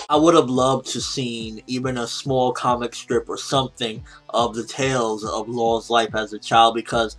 I would have loved to seen even a small comic strip or something of the tales of Law's life as a child, because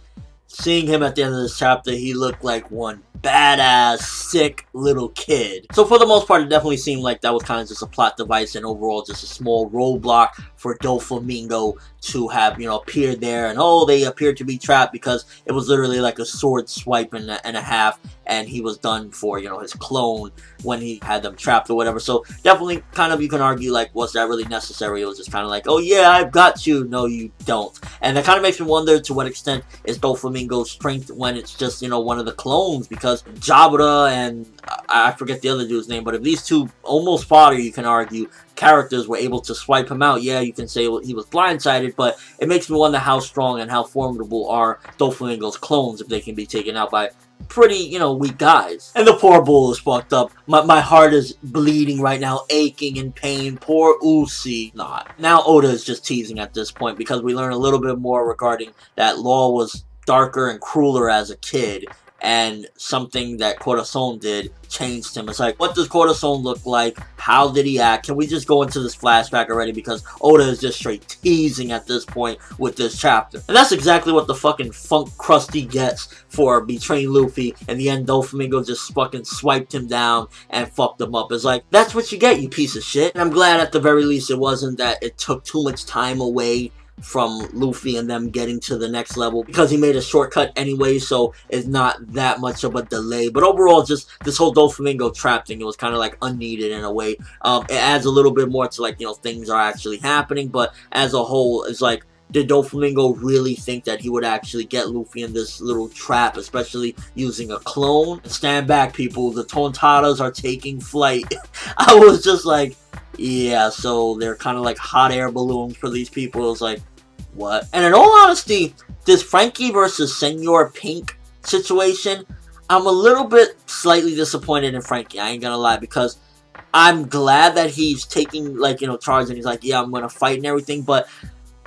seeing him at the end of this chapter, he looked like one badass, sick little kid. So for the most part, it definitely seemed like that was kind of just a plot device and overall just a small roadblock for Doflamingo to have, you know, appeared there. And oh, they appeared to be trapped because it was literally like a sword swipe and a half, and he was done for, you know, his clone when he had them trapped or whatever. So definitely kind of, you can argue, like, was that really necessary? It was just kind of like, oh yeah, I've got you. No, you don't. And that kind of makes me wonder to what extent is Doflamingo's strength when it's just, you know, one of the clones, because Jabra and I forget the other dude's name, but if these two almost fodder, you can argue, characters were able to swipe him out, yeah, you can say he was blindsided, but it makes me wonder how strong and how formidable are Doflamingo's clones if they can be taken out by pretty, you know, weak guys. And the poor bull is fucked up. My heart is bleeding right now, aching in pain. Poor Uzi. Not. Now Oda is just teasing at this point, because we learn a little bit more regarding that Law was darker and crueler as a kid, and something that Corazon did changed him. It's like, what does Corazon look like? How did he act? Can we just go into this flashback already? Because Oda is just straight teasing at this point with this chapter. And that's exactly what the fucking Funk Krusty gets for betraying Luffy. In the end, Doflamingo just fucking swiped him down and fucked him up. It's like, that's what you get, you piece of shit. And I'm glad at the very least it wasn't that it took too much time away from Luffy and them getting to the next level, because he made a shortcut anyway, so it's not that much of a delay. But overall, just this whole Doflamingo trap thing, it was kind of like unneeded in a way. It adds a little bit more to, like, you know, things are actually happening, but as a whole, it's like, did Doflamingo really think that he would actually get Luffy in this little trap, especially using a clone? Stand back, people, the Tontadas are taking flight. I was just like, yeah, so they're kind of like hot air balloons for these people. It was like, what? And in all honesty, this Frankie versus Senor Pink situation, I'm a little bit slightly disappointed in Frankie, I ain't gonna lie, because I'm glad that he's taking, like, you know, charge, and he's like, yeah, I'm gonna fight and everything, but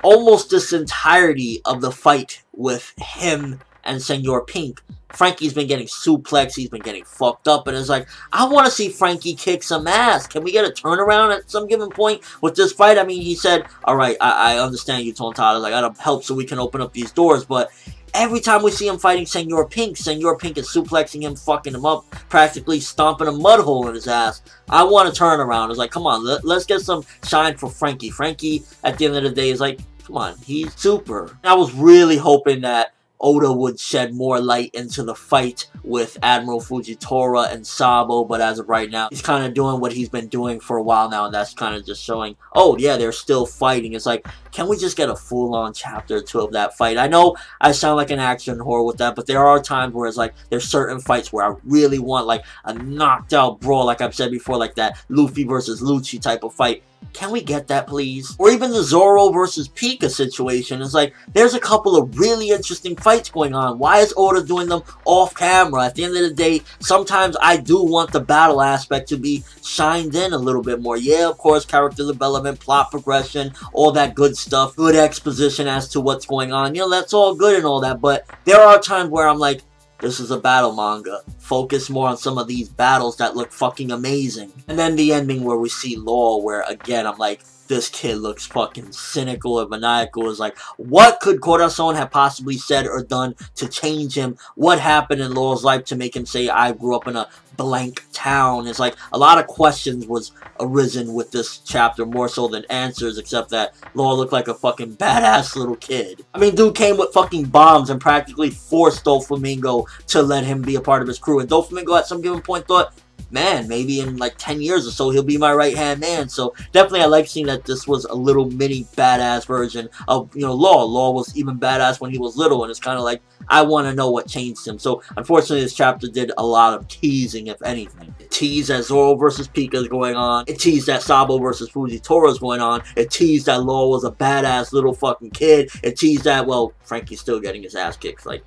almost this entirety of the fight with him and Senor Pink, Frankie's been getting suplexed, he's been getting fucked up, and it's like, I want to see Frankie kick some ass. Can we get a turnaround at some given point with this fight? I mean, he said, alright, I understand you, Tontadas, I gotta help so we can open up these doors, but every time we see him fighting Senor Pink is suplexing him, fucking him up, practically stomping a mud hole in his ass. I want a turnaround. It's like, come on, let's get some shine for Frankie. Frankie, at the end of the day, is like, come on, he's super. I was really hoping that Oda would shed more light into the fight with Admiral Fujitora and Sabo, but as of right now, he's kind of doing what he's been doing for a while now, and that's kind of just showing, oh yeah, they're still fighting. It's like, can we just get a full-on chapter or two of that fight? I know I sound like an action whore with that, but there are times where it's like, there's certain fights where I really want like a knocked-out brawl, like I've said before, like that Luffy versus Lucci type of fight. Can we get that, please? Or even the Zoro versus Pika situation. It's like, there's a couple of really interesting fights going on. Why is Oda doing them off camera? At the end of the day, sometimes I do want the battle aspect to be shined in a little bit more. Yeah, of course, character development, plot progression, all that good stuff. Good exposition as to what's going on. You know, that's all good and all that. But there are times where I'm like, this is a battle manga. Focus more on some of these battles that look fucking amazing. And then the ending where we see Law, where again, I'm like, this kid looks fucking cynical and maniacal. Is like, what could Corazon have possibly said or done to change him? What happened in Law's life to make him say, I grew up in a blank town? It's like, a lot of questions was arisen with this chapter, more so than answers, except that Law looked like a fucking badass little kid. I mean, dude came with fucking bombs and practically forced Doflamingo to let him be a part of his crew. And Doflamingo at some given point thought, man, maybe in like 10 years or so, he'll be my right-hand man. So definitely I like seeing that this was a little mini badass version of, you know, Law. Law was even badass when he was little, and it's kind of like, I want to know what changed him. So unfortunately, this chapter did a lot of teasing, if anything. It teased that Zoro versus Pika is going on. It teased that Sabo versus Fujitora is going on. It teased that Law was a badass little fucking kid. It teased that, well, Frankie's still getting his ass kicked. Like,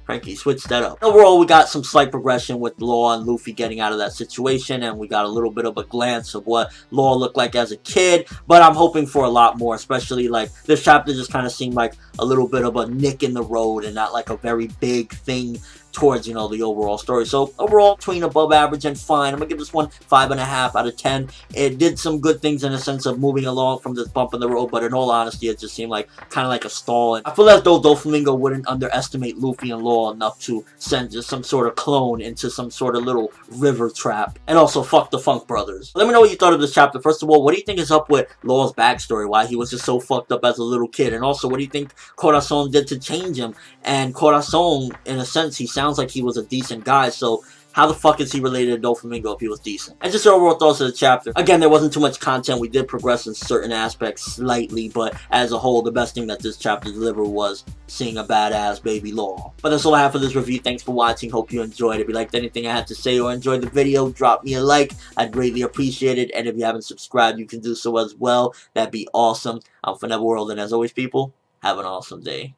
Frankie, switch that up. Overall, we got some slight progression with Law and Luffy getting out of that situation, and we got a little bit of a glance of what Law looked like as a kid, but I'm hoping for a lot more, especially like this chapter just kind of seemed like a little bit of a nick in the road and not like a very big thing towards, you know, the overall story. So overall, between above average and fine, I'm gonna give this one 5.5 out of 10. It did some good things in the sense of moving along from this bump in the road, but in all honesty, it just seemed like kind of like a stall. And I feel as though Doflamingo wouldn't underestimate Luffy and Law enough to send just some sort of clone into some sort of little river trap. And also, fuck the Funk Brothers. Let me know what you thought of this chapter. First of all, what do you think is up with Law's backstory? Why he was just so fucked up as a little kid? And also, what do you think Corazon did to change him? And Corazon, in a sense, he sounds like he was a decent guy, so how the fuck is he related to Doflamingo if he was decent? And just your overall thoughts of the chapter. Again, there wasn't too much content. We did progress in certain aspects slightly, but as a whole, the best thing that this chapter delivered was seeing a badass baby Law. But that's all I have for this review. Thanks for watching. Hope you enjoyed. If you liked anything I had to say or enjoyed the video, drop me a like. I'd greatly appreciate it. And if you haven't subscribed, you can do so as well. That'd be awesome. I'm ForneverWorld, and as always, people, have an awesome day.